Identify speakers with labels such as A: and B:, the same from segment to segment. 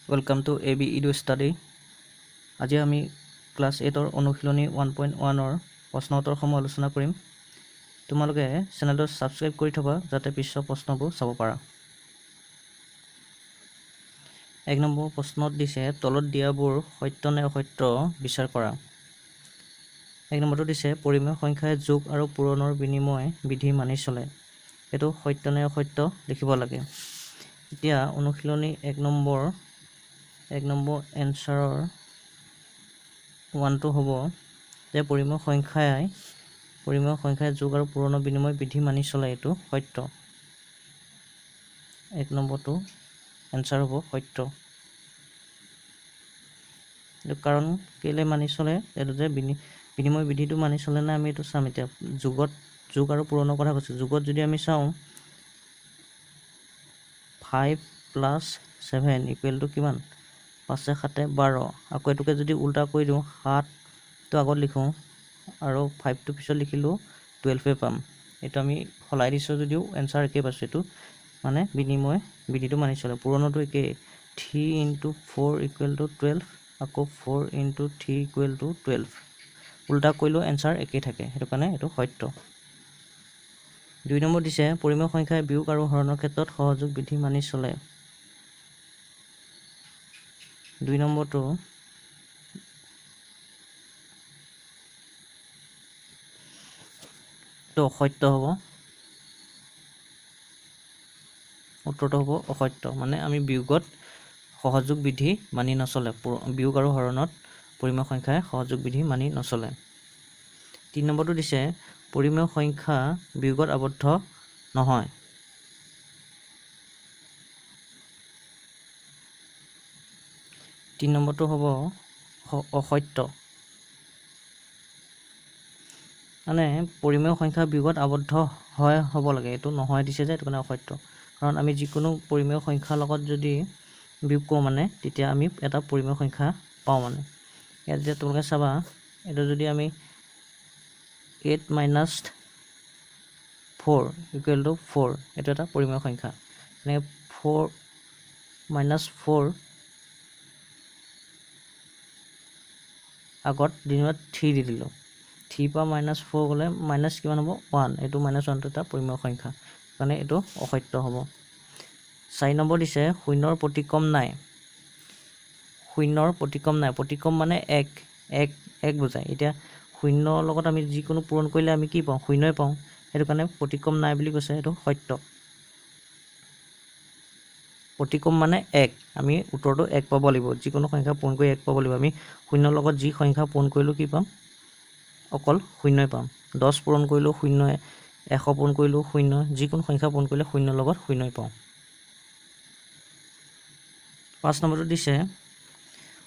A: Welcome to AB Edu Study. আজি আমি class 8 অনুশীলনী 1.1 প্ৰশ্ন উত্তৰসমূহ আলোচনা কৰিম। তোমালোকে চেনেলটো সাবস্ক্ৰাইব কৰি থবা যাতে পিছৰ প্ৰশ্নবোৰ চাব পাৰা। এক নম্বৰ প্ৰশ্নত দিছে তলত দিয়াবোৰ সত্য নে অসত্য বিচাৰ কৰা। এক নম্বৰটো দিছে পৰিমেয় সংখ্যাই যোগ আৰু পূৰণৰ বিনিময় বিধি মানি চলে। এটো সত্য নে অসত্য লিখিব লাগে। এতিয়া অনুশীলনী এক নম্বৰ এনসাৰৰ 1 হ'ব যে পৰিমেয় সংখ্যাই যোগ আৰু পূৰণৰ বিনিময় বিধি মানি চলে। এটো সত্য। এক নম্বৰটো এনসাৰ হ'ব সত্য। কাৰণ কেলে মানি চলে এটো যে বিনিময় বিধিটো মানি চলে না আমি এটো চাম। এতিয়া যোগ আৰু পূৰণৰ কথা কৈছো। যোগত যদি আমি চাওঁ 5 + 7 = কিমান 5 × 7 = 12। আকৌ এটোকে যদি উল্টা কৰি দিওঁ 7 তো আগত লিখো আৰু 5 তো পিছত লিখিলো 12 পাম। এটো আমি সলাই দিছো যদিও এনসাৰ একে পাইছো। এটো মানে বিনিময় বিধিটো মানি চলে। পূৰণটো একে 3 × 4 = 12 আকৌ 4 × 3 = 12। উল্টা কৰিলেও এনসাৰ একে থাকে। সেইটো কাৰণে এটো সত্য। 2 নম্বৰ দিছে পৰিমেয় সংখ্যাই বিয়োগ আৰু হৰণৰ ক্ষেত্ৰত সহযোগ বিধি মানি চলে। 2 নম্বৰটো তো অসত্য হ'ব। উত্তৰটো হ'ব অসত্য। মানে আমি বিয়োগত সহযোগ বিধি মানি নচলে। বিয়োগ আৰু হৰণত পৰিমেয় সংখ্যাই সহযোগ বিধি মানি নচলে। 3 নম্বৰটো দিছে পৰিমেয় সংখ্যা বিয়োগত আবদ্ধ নহয়। 3 নম্বৰটো হ'ব অসত্য। মানে পৰিমেয় সংখ্যা বিয়োগত আবদ্ধ হয় হ'ব লাগে। এটো নহয় দিছে যে এটো কাৰণে অসত্য। কাৰণ আমি যিকোনো পৰিমেয় সংখ্যাৰ লগত যদি বিয়োগ কৰোঁ মানে তেতিয়া আমি এটা পৰিমেয় সংখ্যা পাওঁ মানে। ইয়াত যে তোমালোকে চাবা এটো যদি আমি 8 - 4 = 4 এটো এটা পৰিমেয় সংখ্যা। মানে 4 - 4 আগত দিনত 3 দি দিলো। 3 পৰা -4 গ'লে মাইনাছ কিমান হ'ব 1। এটো -1 টো এটা পৰিমেয় সংখ্যা। মানে এটো অসত্য হ'ব। 4 নম্বৰ দিছে শূন্যৰ প্ৰতিক্ৰম নাই। শূন্যৰ প্ৰতিক্ৰম নাই। প্ৰতিক্ৰম মানে এক বুজায়। এতিয়া শূন্যৰ লগত আমি যিকোনো পূৰণ কৰিলে আমি কি পাওঁ শূন্যই পাওঁ। সেইটো কাৰণে প্ৰতিক্ৰম নাই বুলি কৈছে। এটো সত্য। প্ৰতিক্ৰম মানে 1। আমি উত্তৰটো 1 পাব লাগিব। যিকোনো সংখ্যা পূৰণ কৰি 1 পাব লাগিব। আমি শূন্যৰ লগত যি সংখ্যা পূৰণ কৰিলো কি পাম অকল শূন্যই পাম। 10 পূৰণ কৰিলো শূন্যই, 100 পূৰণ কৰিলো শূন্য, যিকোনো সংখ্যা পূৰণ কৰিলে শূন্যৰ লগত শূন্যই পাওঁ। 5 নম্বৰটো দিছে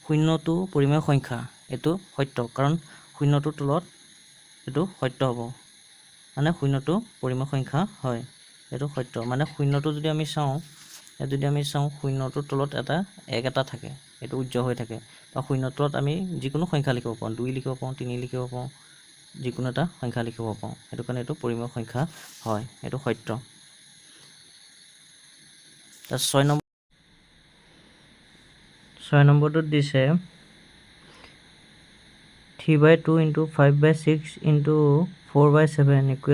A: শূন্যটো পৰিমেয় সংখ্যা। এটো সত্য। কাৰণ শূন্যটোৰ তলত এটো সত্য হ'ব। মানে শূন্যটো পৰিমেয় সংখ্যা হয়। এটো সত্য। মানে শূন্যটো যদি আমি চাওঁ শূন্যটোৰ তলত এটা 1 এটা থাকে। এটো উজ্জ্বল হৈ থাকে। বা শূন্যৰ তলত আমি যিকোনো সংখ্যা লিখিব পাৰোঁ। 2 লিখিব পাৰোঁ, 3 লিখিব পাৰোঁ, যিকোনো এটা সংখ্যা লিখিব পাৰোঁ। সেইটো কাৰণে এটো পৰিমেয় সংখ্যা হয়। এটো সত্য। 6 নম্বৰটোত দিছে 3/2 × 5/6 × 4/7 =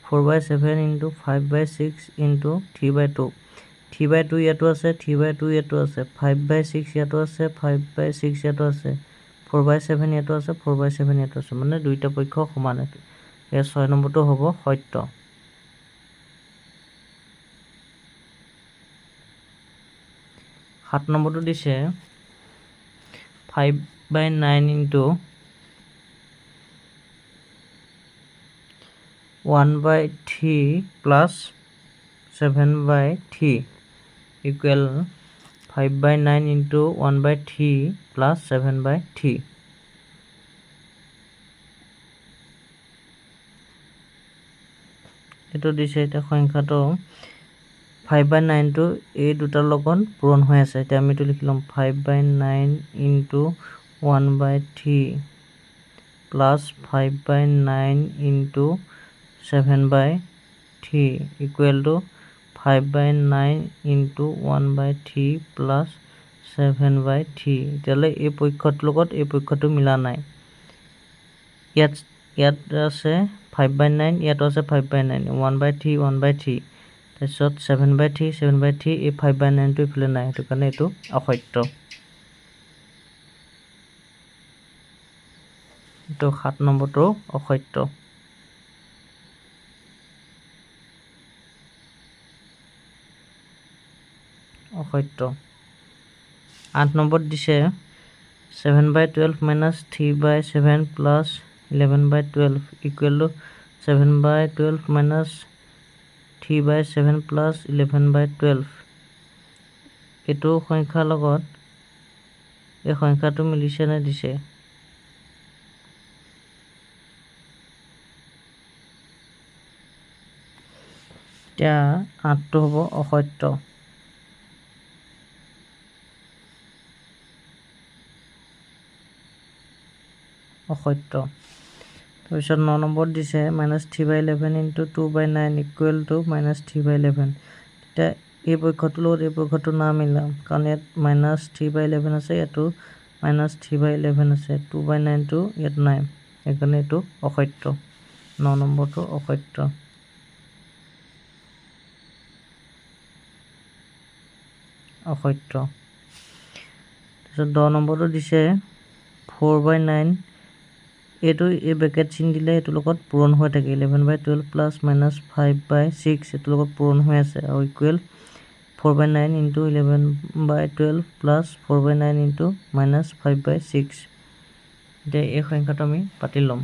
A: 4/7 × 5/6 × 3/2। 3/2 ইয়াতো আছে, 3/2 ইয়াতো আছে, 5/6 ইয়াতো আছে, 5/6 ইয়াতো আছে, 4/7 ইয়াতো আছে, 4/7 ইয়াতো আছে। মানে দুইটা পক্ষ সমান। এই 6 নম্বৰটো হ'ব সত্য। 7 নম্বৰটো দিছে 5/9 × 1/3 + 7/3 = 5/9 × 1/3 + 7/3। এটো দিছে এতিয়া সংখ্যাটো 5/9 টো এই দুটাৰ লগত পূৰণ হৈ আছে। এতিয়া আমি এটো লিখি ল'ম 5/9 × 1/3 + 5/9 × 7/3 = 5/9 × 1/3 + 7/3 তেতিয়াহ'লে এই পক্ষটোৰ লগত এই পক্ষটো মিলা নাই ইয়াত আছে 5/9 ইয়াতো আছে 5/9 1/3 1/3 তাৰপিছত 7/3 এই 5/9 টো ইফালে নাই সেইটো কাৰণে এইটো অসত্য তো 7 নম্বৰটো অসত্য অসত্য 8 নম্বৰ দিছে 7/12 minus 3/7 plus 11/12 equal to 7/12 minus 3/7 plus 11/12 এইটো সংখ্যাৰ লগত এই সংখ্যাটো মিলিছে নে দিছে এতিয়া 8টো হ'ব অসত্য অসত্য তাৰপিছত 9 নম্বৰ দিছে -3/11 into 2/9 equal to -3/11 এতিয়া এই পক্ষটোৰ লগত এই পক্ষটো না মিলাম কাৰণ ইয়াত -3/11 আছে ইয়াতো -3/11 আছে 2/9 টো ইয়াত নাই সেইকাৰণে এইটো অসত্য 9 নম্বৰটো অসত্য অসত্য তাৰপিছত 10 নম্বৰটো দিছে 4/9 এইটো এই ব্ৰেকেট চিন দিলে এইটোৰ লগত পূৰণ হৈ থাকে 11/12 plus -5/6 এইটোৰ লগত পূৰণ হৈ আছে আৰু ইকুৱেল 4/9 into 11/12 plus 4/9 into -5/6 এতিয়া এই সংখ্যাটো আমি পাতি ল'ম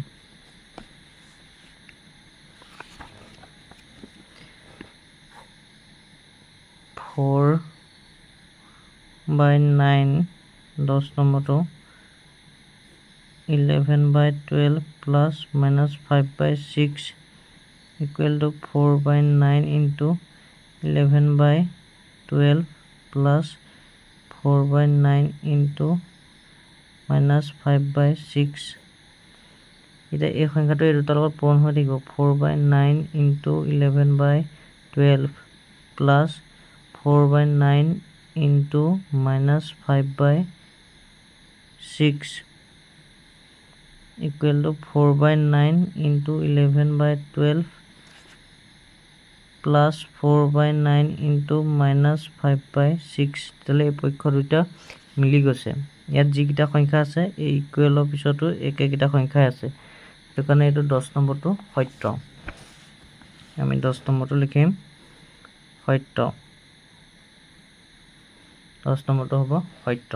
A: 4/9 10 নম্বৰটো 11/12 plus -5/6 equal to 4/9 into 11/12 plus 4/9 into -5/6 এতিয়া এই সংখ্যাটো এই দুটাৰ লগত পূৰণ হৈ থাকিব 4/9 into 11/12 plus 4/9 into -5/6 equal to 4/9 into 11/12 plus 4/9 into -5/6 তেতিয়াহ'লে এই পক্ষ দুটা মিলি গৈছে ইয়াত যিকেইটা সংখ্যা আছে এই ইকুৱেলৰ পিছতো একেকেইটা সংখ্যাই আছে সেইটো কাৰণে এইটো 10 নম্বৰটো সত্য আমি 10 নম্বৰটো লিখিম সত্য 10 নম্বৰটো হ'ব সত্য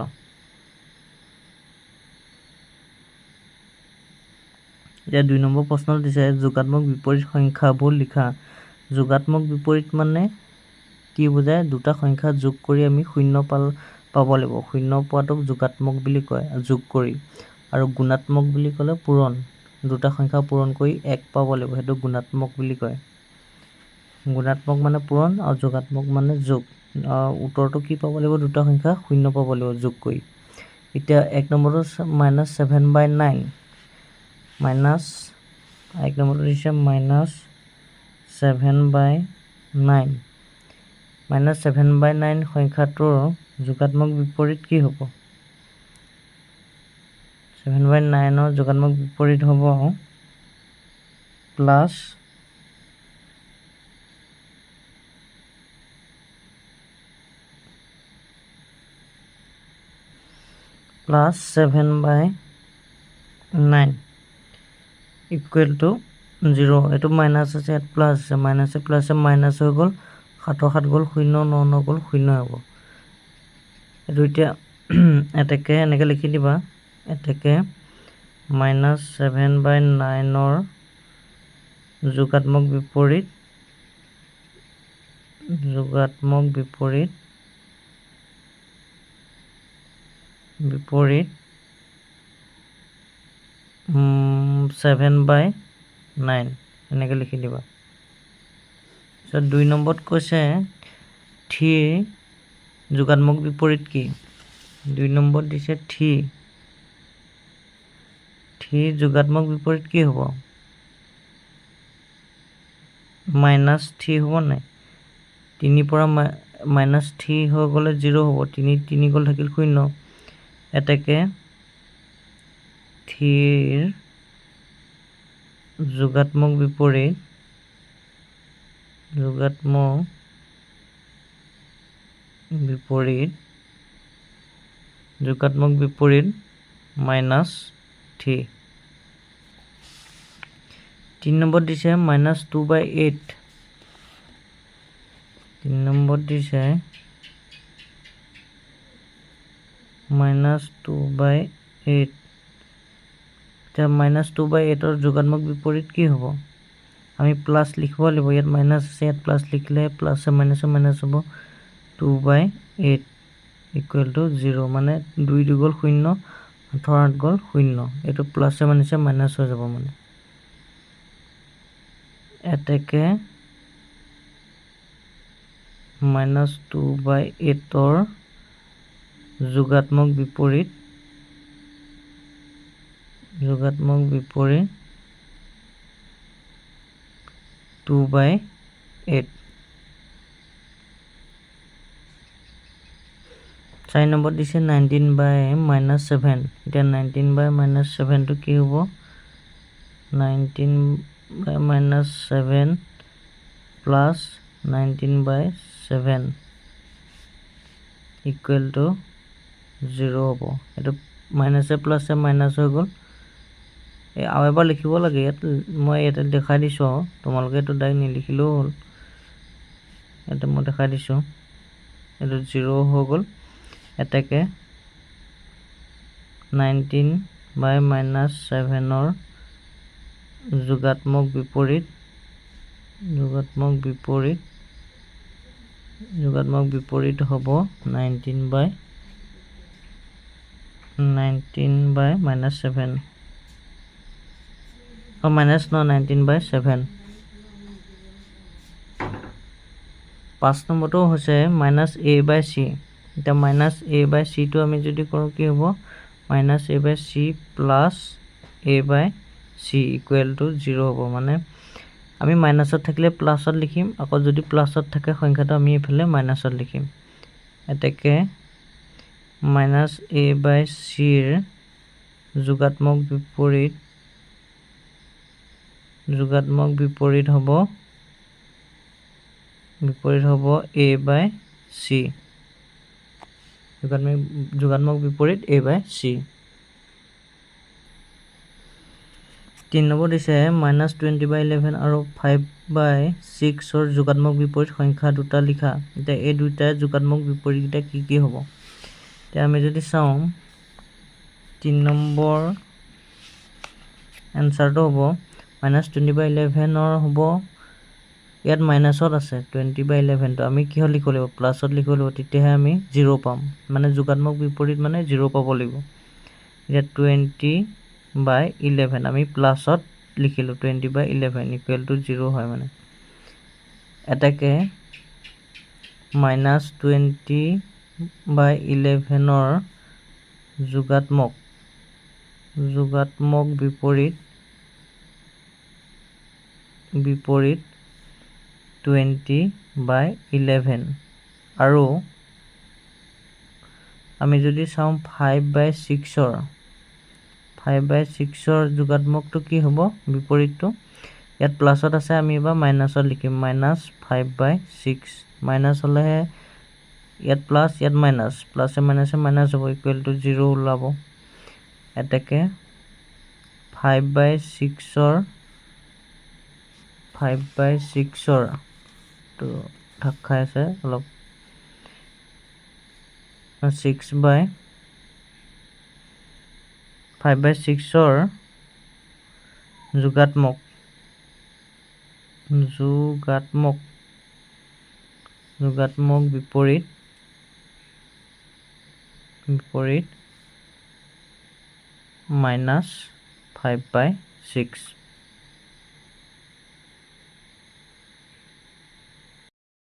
A: এতিয়া 2 নম্বৰ প্ৰশ্নটো দিছে যোগাত্মক বিপৰীত সংখ্যাবোৰ লিখা যোগাত্মক বিপৰীত মানে কি বুজায় দুটা সংখ্যা যোগ কৰি আমি শূন্য পাব লাগিব শূন্য পোৱাটোক যোগাত্মক বুলি কয় যোগ কৰি আৰু গুণাত্মক বুলি ক'লে পূৰণ দুটা সংখ্যা পূৰণ কৰি 1 পাব লাগিব সেইটো গুণাত্মক বুলি কয় গুণাত্মক মানে পূৰণ আৰু যোগাত্মক মানে যোগ উত্তৰটো কি পাব লাগিব দুটা সংখ্যা শূন্য পাব লাগিব যোগ কৰি এতিয়া 1 নম্বৰটো -7/9 1 নম্বৰটো দিছে -7/9 -7/9 সংখ্যাটোৰ যোগাত্মক বিপৰীত কি হ'ব 7/9 যোগাত্মক বিপৰীত হ'ব প্লাছ +7/9 ইকুৱেল টু 0 এইটো মাইনাছ আছে ইয়াত প্লাছ আছে মাইনাছে প্লাছে মাইনাছ হৈ গ'ল 7 7 গ'ল 0 9 9 গ'ল 0 হ'ব এইটো এতিয়া এতেকে এনেকৈ লিখি দিবা এতেকে -7/9 যোগাত্মক বিপৰীত বিপৰীত 7/9 এনেকৈ লিখি দিবা তাৰপিছত 2 নম্বৰত কৈছে 3 যোগাত্মক বিপৰীত কি 2 নম্বৰত দিছে 3 যোগাত্মক বিপৰীত কি হ'ব -3 হ'ব নাই 3 পৰা মাইনাছ 3 হৈ গ'লে 0 হ'ব 3 গ'ল থাকিল 0 এতেকে 3 যোগাত্মক বিপৰীত মাইনাছ 3 3 নম্বৰ দিছে -2/8 3 নম্বৰ দিছে -2/8 এতিয়া -2/8 ৰ যোগাত্মক বিপৰীত কি হ'ব আমি প্লাস লিখিব লাগিব ইয়াত মাইনাস আছে ইয়াত প্লাস লিখিলে প্লাস মাইনাস মাইনাস হ'ব 2/8 ইকুৱেল টু 0 মানে 2 2 গ'ল 0 8 গ'ল 0 এটো প্লাস মাইনাস মাইনাস হৈ যাব মানে এতেকে -2/8 ৰ যোগাত্মক বিপৰীত 2/8 4 নম্বৰ দিছে 19/-7 এতিয়া 19/-7 টো কি হ'ব 19/-7 প্লাস 19/7 ইকুৱেল টু 0 হ'ব এটো মাইনাসে প্লাসে মাইনাস হৈ গ'ল আৰু এবাৰ লিখিব লাগে ইয়াত মই এটা দেখাই দিছো তোমালোকে তো ডাইৰেক্ট নিলিখিলেও হ'ল এটা মই দেখাই দিছো এটো 0 হৈ গ'ল এটাকে 19/-7 ৰ যোগাত্মক বিপৰীত হ'ব 19/-7 19/7 5 নম্বৰটো হৈছে -a/c এটা -a/c টো আমি যদি কৰো কি হ'ব -a/c plus a/c equal to 0 হ'ব মানে আমি মাইনাসত থাকিলে প্লাসত লিখিম আকৌ যদি প্লাসত থাকে সংখ্যাটো আমি এফালে মাইনাসত লিখিম এতেকে -a/c ৰ যোগাত্মক বিপৰীত হ'ব a/c যোগাত্মক বিপৰীত a/c 3 নম্বৰ দিছে -20/11 আৰু 5/6 ৰ যোগাত্মক বিপৰীত সংখ্যা দুটা লিখা এতিয়া এই দুটা যোগাত্মক বিপৰীতটা কি হ'ব এতিয়া আমি যদি চাওঁ 3 নম্বৰ এনসাৰটো হ'ব -20/11 ৰ হ'ব ইয়াত মাইনাসত আছে 20/11 তো আমি কি লিখিব লাগিব প্লাসত লিখিব লাগিব তেতিয়াহে আমি 0 পাম মানে যোগাত্মক বিপৰীত মানে 0 পাব লাগিব এতিয়া 20/11 আমি প্লাসত লিখিলো 20/11 ইকুৱেল টু 0 হয় মানে এটাকে -20/11 ৰ যোগাত্মক বিপৰীত 20/11 আৰু আমি যদি চাওঁ 5/6 ৰ যোগাত্মকটো কি হ'ব বিপৰীতটো ইয়াত প্লাসত আছে আমি এবাৰ মাইনাসত লিখিম -5/6 মাইনাস হলেহে ইয়াত প্লাস ইয়াত মাইনাস প্লাসে মাইনাসে মাইনাস হ'ব ইকুৱেল টু 0 ওলাব এটাকে 5/6 ৰ তো ঢাক খাই আছে অলপ 5/6 ৰ যোগাত্মক বিপৰীত -5/6